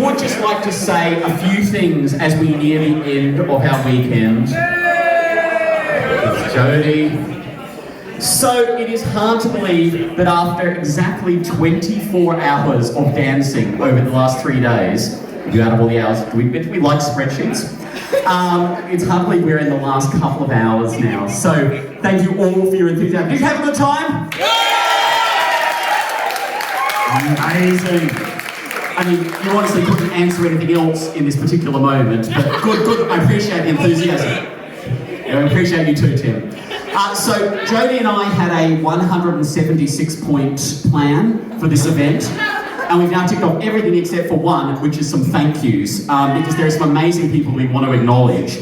would just like to say a few things as we near the end of our weekend. It's Jodie. So it is hard to believe that after exactly 24 hours of dancing over the last 3 days, you add up all the hours, we like spreadsheets. It's hard to believe we're in the last couple of hours now. So thank you all for your enthusiasm. Did you have a good time? Amazing. I mean, you honestly couldn't answer anything else in this particular moment, but good. I appreciate the enthusiasm. Yeah, I appreciate you too, Tim. So Jodie and I had a 176-point plan for this event, and we've now ticked off everything except for one, which is some thank yous, because there are some amazing people we want to acknowledge.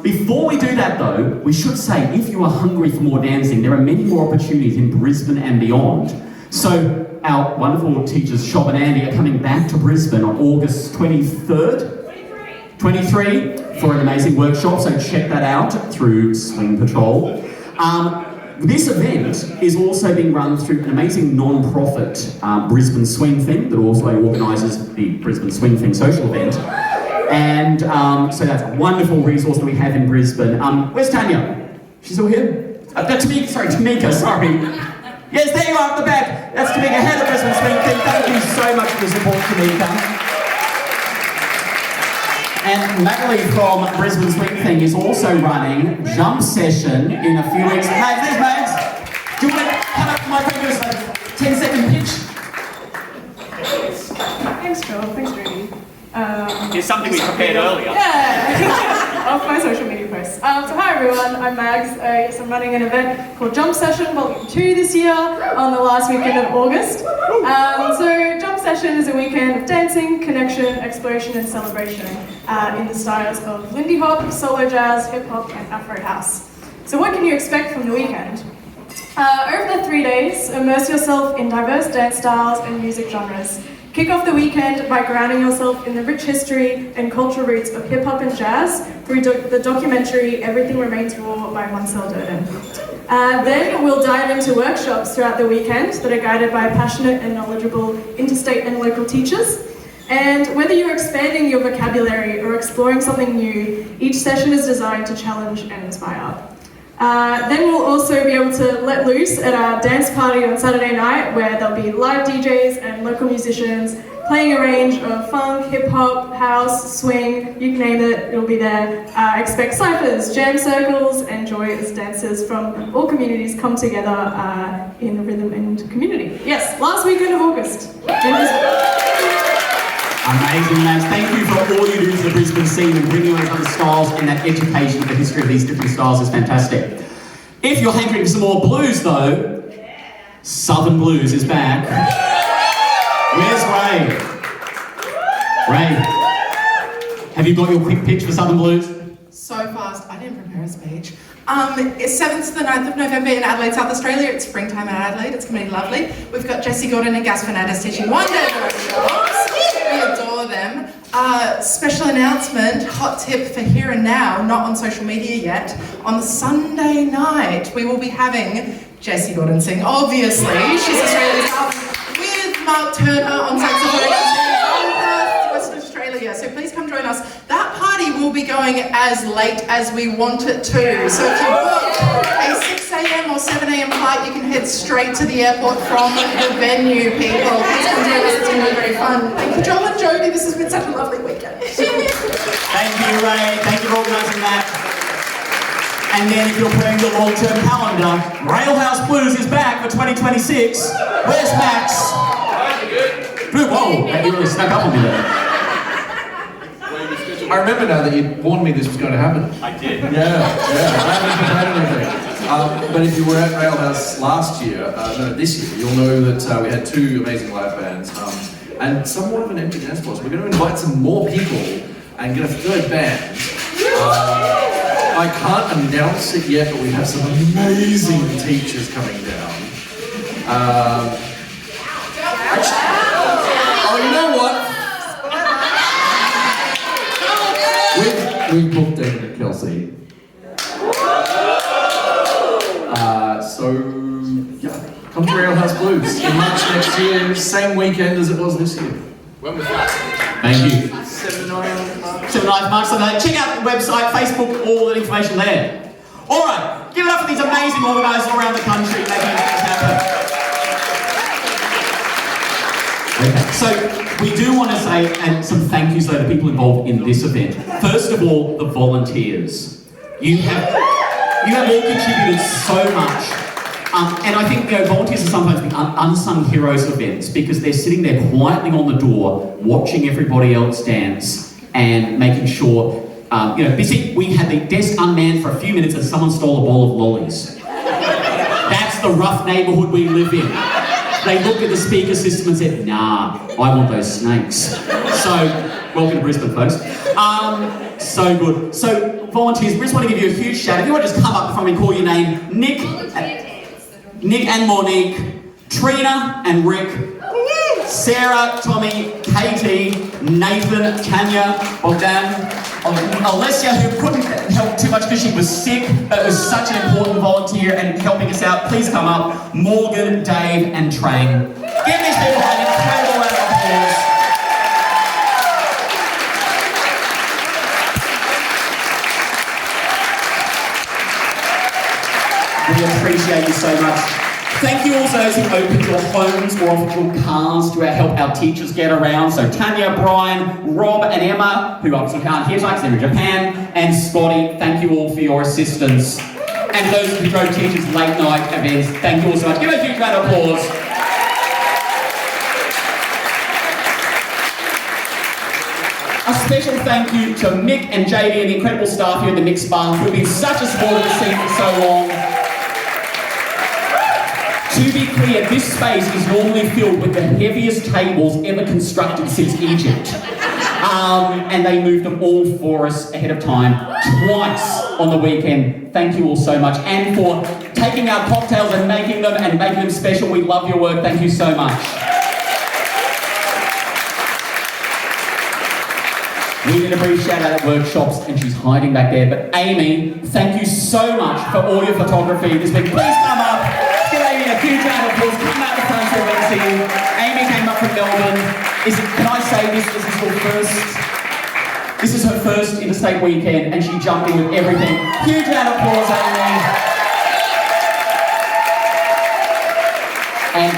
Before we do that though, we should say, if you are hungry for more dancing, there are many more opportunities in Brisbane and beyond. So our wonderful teachers, Shob and Andy, are coming back to Brisbane on August 23 for an amazing workshop, so check that out through Swing Patrol. This event is also being run through an amazing non-profit Brisbane Swing Thing that also organises the Brisbane Swing Thing social event. And so that's a wonderful resource that we have in Brisbane. Where's Tanya? She's still here? Tamika, sorry. Yes, there you are at the back. That's Tamika, head of Brisbane Swing Thing. Thank you so much for the support, Tamika. And Natalie from Brisbane Swing Thing is also running Jump Session in a few weeks. Mags, there's Mags. Do you want to come up to my previous 10-second pitch? Thanks, Phil. Thanks, Rudy. It's something we prepared earlier. Yeah, off my social media posts. So hi everyone, I'm Mags. Yes, I'm running an event called Jump Session Volume 2 this year on the last weekend of August. So Jump Session is a weekend of dancing, connection, exploration and celebration in the styles of Lindy Hop, solo jazz, hip hop and Afro house. So what can you expect from the weekend? Over the 3 days, immerse yourself in diverse dance styles and music genres. Kick off the weekend by grounding yourself in the rich history and cultural roots of hip-hop and jazz through the documentary Everything Remains Raw by Monsell Durden. Then we'll dive into workshops throughout the weekend that are guided by passionate and knowledgeable interstate and local teachers. And whether you're expanding your vocabulary or exploring something new, each session is designed to challenge and inspire. Then we'll also be able to let loose at our dance party on Saturday night, where there'll be live DJs and local musicians playing a range of funk, hip-hop, house, swing, you can name it, it'll be there. Expect cyphers, jam circles, and joy as dancers from all communities come together in rhythm and community. Yes, last weekend of August. Amazing, Max. Thank you for all you do to the Brisbane scene and bringing on other styles, and that education of the history of these different styles is fantastic. If you're hankering for some more blues though, Southern Blues is back. Where's Ray? Ray, have you got your quick pitch for Southern Blues? So fast, I didn't prepare a speech. It's 7th to the 9th of November in Adelaide, South Australia. It's springtime in Adelaide, it's going to be lovely. We've got Jessie Gordon and Gas Fernandez teaching one-day workshops. We adore them. Special announcement, hot tip for here and now, not on social media yet. On Sunday night, we will be having Jessie Gordon sing, obviously. She's Australia's with Mark Turner on saxophone from Perth, Western Australia. So please come join us. That party will be going as late as we want it to. So if you book a 6 a.m. or 7 a.m. flight, you can head straight to the airport from the venue, people. Please come join us, it's going to be very fun. Thank you, Joel and Jodie, this has been such a lovely weekend. Thank you, Ray. Thank you for organising that. And then if you're putting your long-term calendar, Railhouse Blues is back for 2026. Where's Max? Good. Whoa, you really snuck up on me there. I remember now that you warned me this was going to happen. I did. Yeah, I haven't prepared anything. But if you were at Railhouse last year, this year, you'll know that we had 2 amazing live bands and somewhat of an empty dance floor. So we're going to invite some more people and get a 3rd band. I can't announce it yet, but we have some amazing teachers coming down. Oh, you know what? We've booked David and Kelsey. So, yeah, come to Railhouse Blues in March next year, same weekend as it was this year. When was that? Thank you. 7 9 March. 7 March. So check out the website, Facebook, all the information there. All right, give it up for these amazing organisers all around the country making things happen. Okay, so we do want to say and some thank yous though to people involved in this event. First of all, the volunteers. You have all contributed so much. And I think volunteers are sometimes the unsung heroes of events because they're sitting there quietly on the door, watching everybody else dance and making sure, we had the desk unmanned for a few minutes and someone stole a bowl of lollies. That's the rough neighbourhood we live in. They looked at the speaker system and said, nah, I want those snakes. So, welcome to Brisbane, folks. So good. So, volunteers, we just want to give you a huge shout. If you want to just come up from and call your name, Nick and Monique, Trina and Rick, Sarah, Tommy, Katie, Nathan, Tanya, Bogdan, Alessia, who couldn't help too much because she was sick, but was such an important volunteer and helping us out. Please come up. Morgan, Dave, and Trang. Give these people an incredible round of applause. We appreciate you so much. Thank you also those who opened your homes or offered your cars to help our teachers get around. So Tanya, Brian, Rob and Emma, who obviously can't hear tonight because they're in Japan, and Scotty, thank you all for your assistance. And those who drove teachers late night events, thank you all so much. Give a huge round of applause. A special thank you to Mick and JD and the incredible staff here at the Mix Bar who have been such a support of the scene for so long. To be clear, this space is normally filled with the heaviest tables ever constructed since Egypt. And they moved them all for us ahead of time, twice on the weekend. Thank you all so much. And for taking our cocktails and making them special. We love your work. Thank you so much. We did a brief shout out at workshops and she's hiding back there. But Amy, thank you so much for all your photography this week. Please come up. Give Amy a huge round of applause. Come out the front so we can see you. Amy came up from Melbourne. Can I say this is her first interstate weekend and she jumped in with everything. Huge round of applause, Amy. And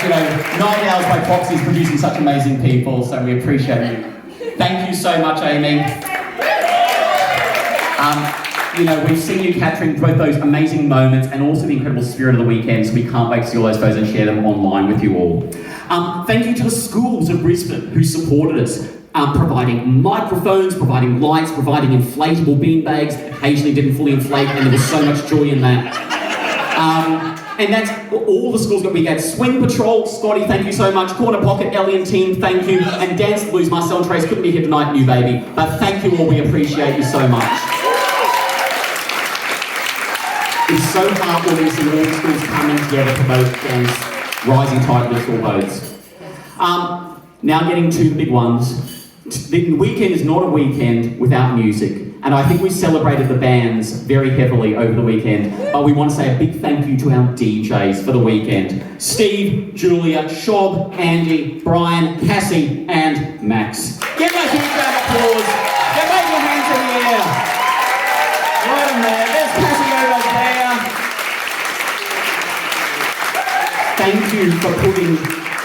9 hours by proxy is producing such amazing people, so we appreciate you. Thank you so much, Amy. We've seen you capturing both those amazing moments and also the incredible spirit of the weekend, so we can't wait to see all those photos and share them online with you all. Thank you to the schools of Brisbane who supported us, providing microphones, providing lights, providing inflatable beanbags. Occasionally didn't fully inflate, and there was so much joy in that. And that's all the schools that we get. Swing Patrol, Scotty, thank you so much. Corner Pocket, Ellie and team, thank you. And Dance the Blues, Marcel and Trace couldn't be here tonight, new baby. But thank you all, we appreciate you so much. It's so heartwarming to see all the schools coming together to both dance, rising tide lifts all boats. Now getting to the big ones. The weekend is not a weekend without music. And I think we celebrated the bands very heavily over the weekend. But we want to say a big thank you to our DJs for the weekend. Steve, Julia, Shob, Andy, Brian, Cassie, and Max. Give them a huge round of applause. Get wave your hands in the air. Right in there. There's Cassie over there. Thank you for putting,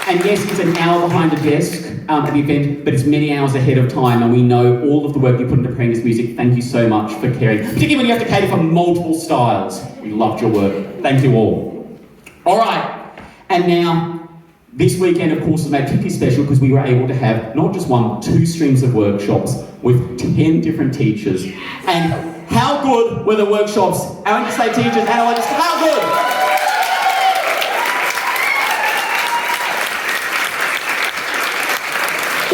and yes, it's an hour behind the desk at the event, but it's many hours ahead of time, and we know all of the work you put into preparing this music. Thank you so much for caring, particularly when you have to cater for multiple styles. We loved your work. Thank you all. All right, and now, this weekend, of course, was made particularly special because we were able to have not just one, 2 streams of workshops with 10 different teachers. And how good were the workshops? Our interstate teachers, analysts, how good?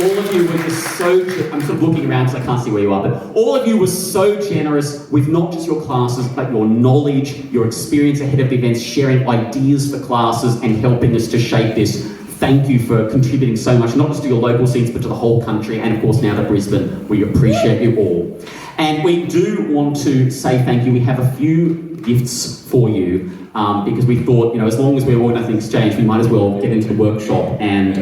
All of you were just so, I'm sort of looking around because I can't see where you are, but all of you were so generous with not just your classes, but your knowledge, your experience ahead of the events, sharing ideas for classes and helping us to shape this. Thank you for contributing so much, not just to your local scenes, but to the whole country, and of course now to Brisbane. We appreciate you all. And we do want to say thank you. We have a few gifts for you. because we thought, as long as we're organising exchange, we might as well get into the workshop and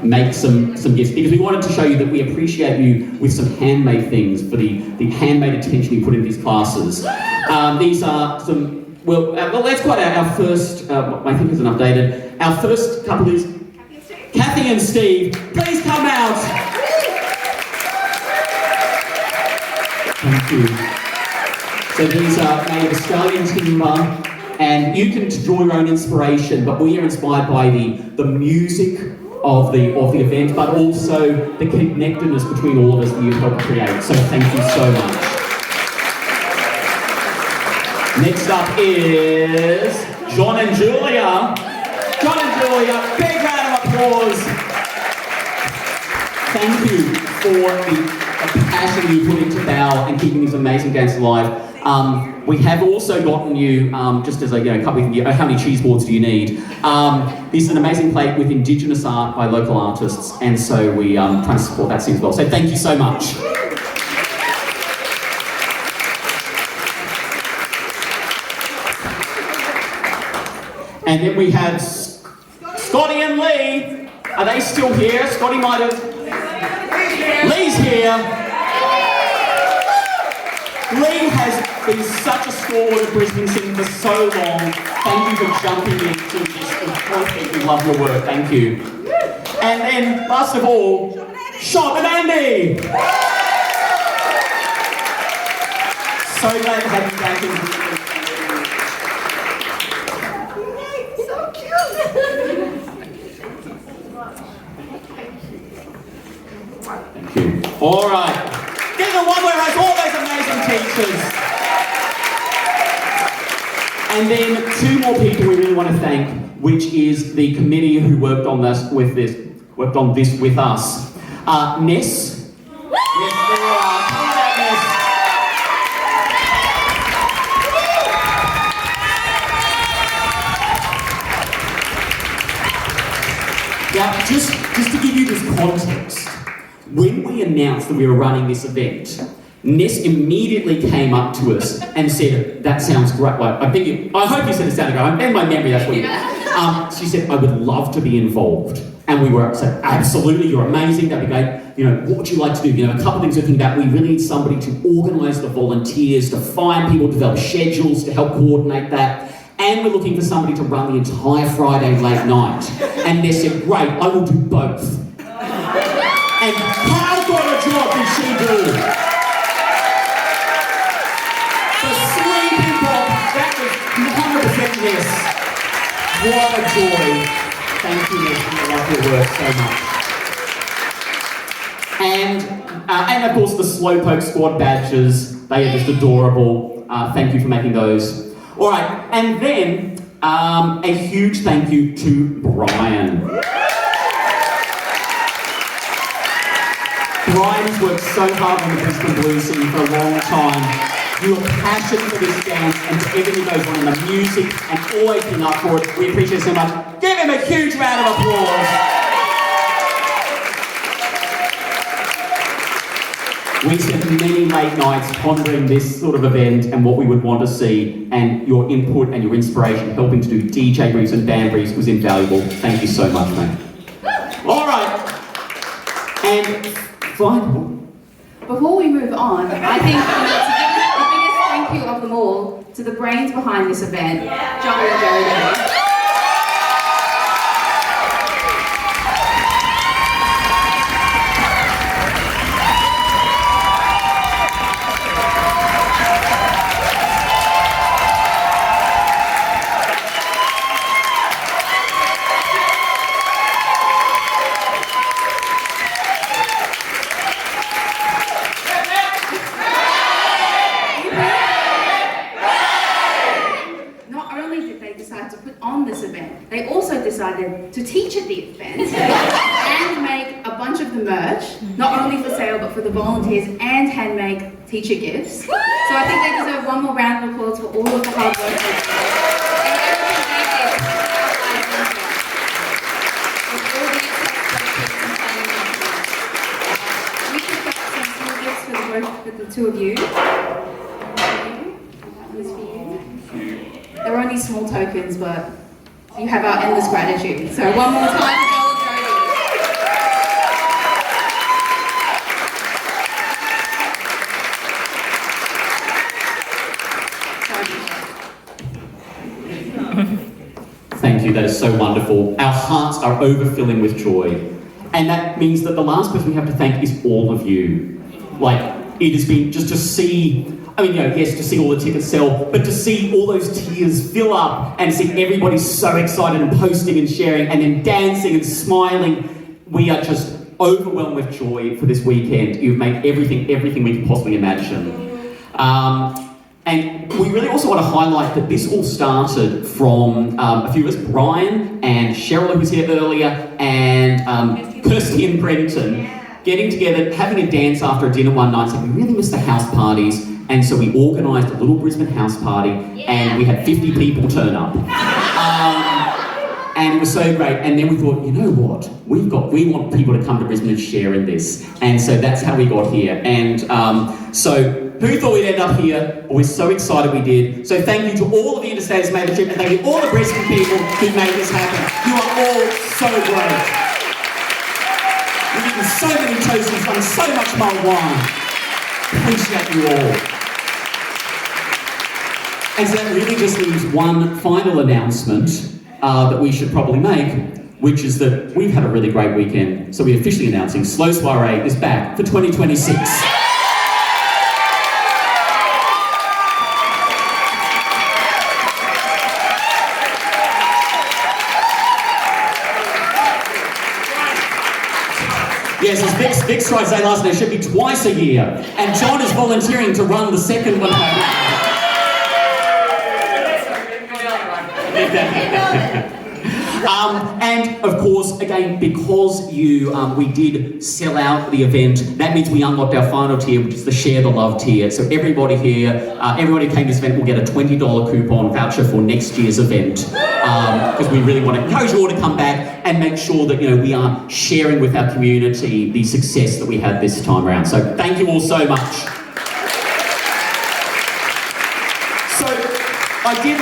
make some gifts, because we wanted to show you that we appreciate you with some handmade things for the handmade attention you put in these classes. These are some, well, let's quite our first, I think it's an updated, our first couple is Kathy and Steve. Please come out. Thank you. So these are made of Australian timber, and you can draw your own inspiration, but we are inspired by the music of the event, but also the connectedness between all of us that you've helped create. So thank you so much. Next up is John and Julia. John and Julia, big round of applause. Thank you for the passion you put into Bow and keeping these amazing games alive. We have also gotten you, just as a couple of, how many cheese boards do you need? This is an amazing plate with Indigenous art by local artists, and so we try to support that scene as well. So thank you so much. And then we have Scotty and Lee. Are they still here? Scotty might have. Lee's here. Lee has been such a stalwart at Brisbane scene for so long. Thank you for jumping into this. We love your work. Thank you. And then, last of all, Sean and Andy. So glad to have you back in. Thank you. All right. Get the one where has all those amazing teachers. And then two more people we really want to thank, which is the committee who worked on this with us. Ness. Yes, there are. Come on out, Ness. Now, just to give you this context, when we announced that we were running this event, Ness immediately came up to us and said, "That sounds great." Well, I hope you said it sounded great. In my memory, that's what you did. She said, "I would love to be involved." And we were said, "Absolutely, you're amazing, that'd be great. What would you like to do?" A couple of things we're thinking about. We really need somebody to organise the volunteers, to find people, develop schedules, to help coordinate that. And we're looking for somebody to run the entire Friday late night. And they said, "Great, I will do both." And how good a job did she do? For 3 people, that was 100% Ness. What a joy. Thank you, Ness, for your lovely work so much. And of course, the Slowpoke Squad badges. They are just adorable. Thank you for making those. All right, and then a huge thank you to Brian. Brian's worked so hard on the Brisbane Blues scene for a long time. Your passion for this dance and for everything that goes on in the music and always being up for it, we appreciate it so much. Give him a huge round of applause. We spent many late nights pondering this sort of event and what we would want to see, and your input and your inspiration helping to do DJ briefs and band briefs was invaluable. Thank you so much, mate. All right. And final. Before we move on, I think to give us the biggest thank you of them all to the brains behind this event, John and Jody. They also decided to teach at the event and make a bunch of the merch, not only for sale but for the volunteers, and handmade teacher gifts. So I think they deserve one more round of applause for all of the hard work they did. We picked up some small gifts for the two of you. That one's for you. They're only only small tokens, but you have our endless gratitude. So one more time for Joel and Thank you, that is so wonderful. Our hearts are overfilling with joy. And that means that the last person we have to thank is all of you. Like, it has been just to see, I mean, yes, to see all the tickets sell, but to see all those tears fill up and see everybody so excited and posting and sharing and then dancing and smiling. We are just overwhelmed with joy for this weekend. You've made everything we could possibly imagine. And we really also want to highlight that this all started from a few of us, Brian and Cheryl, who was here earlier, and Kirsty and Brenton, getting together, having a dance after a dinner one night, saying we really miss the house parties, and so we organised a little Brisbane house party, and we had 50 people turn up. And it was so great, and then we thought, you know what, we want people to come to Brisbane and share in this, and so that's how we got here. And so who thought we'd end up here? Well, we're so excited we did. So thank you to all of the interstaters who made the trip, and thank you to all the Brisbane people who made this happen. You are all so great. We've eaten so many toasts and drunk so much mulled wine. Appreciate you all. And so that really just leaves one final announcement that we should probably make, which is that we've had a really great weekend. So we're officially announcing Slow Soiree is back for 2026. Yes, as Vic tried to say last night, it should be twice a year. And John is volunteering to run the second one. And of course, again, because we did sell out the event, that means we unlocked our final tier, which is the Share the Love tier. So everybody here, everybody who came to this event will get a $20 coupon voucher for next year's event. Because we really want to encourage you all to come back and make sure that we are sharing with our community the success that we had this time around. So thank you all so much. So I did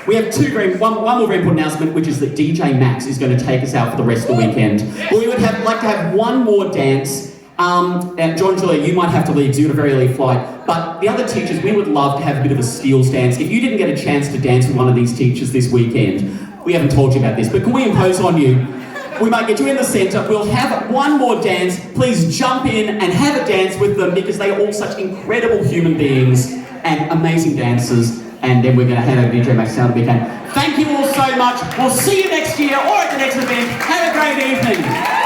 we have one more very important announcement, which is that DJ Max is going to take us out for the rest of the weekend. But we would like to have one more dance. And John, Julia, you might have to leave because you had a very early flight. But the other teachers, we would love to have a bit of a skills dance. If you didn't get a chance to dance with one of these teachers this weekend, we haven't told you about this, but can we impose on you? We might get you in the centre. We'll have one more dance. Please jump in and have a dance with them because they are all such incredible human beings and amazing dancers. And then we're going to hand over to DJ Max now that we can. Thank you all so much. We'll see you next year or at the next event. Have a great evening.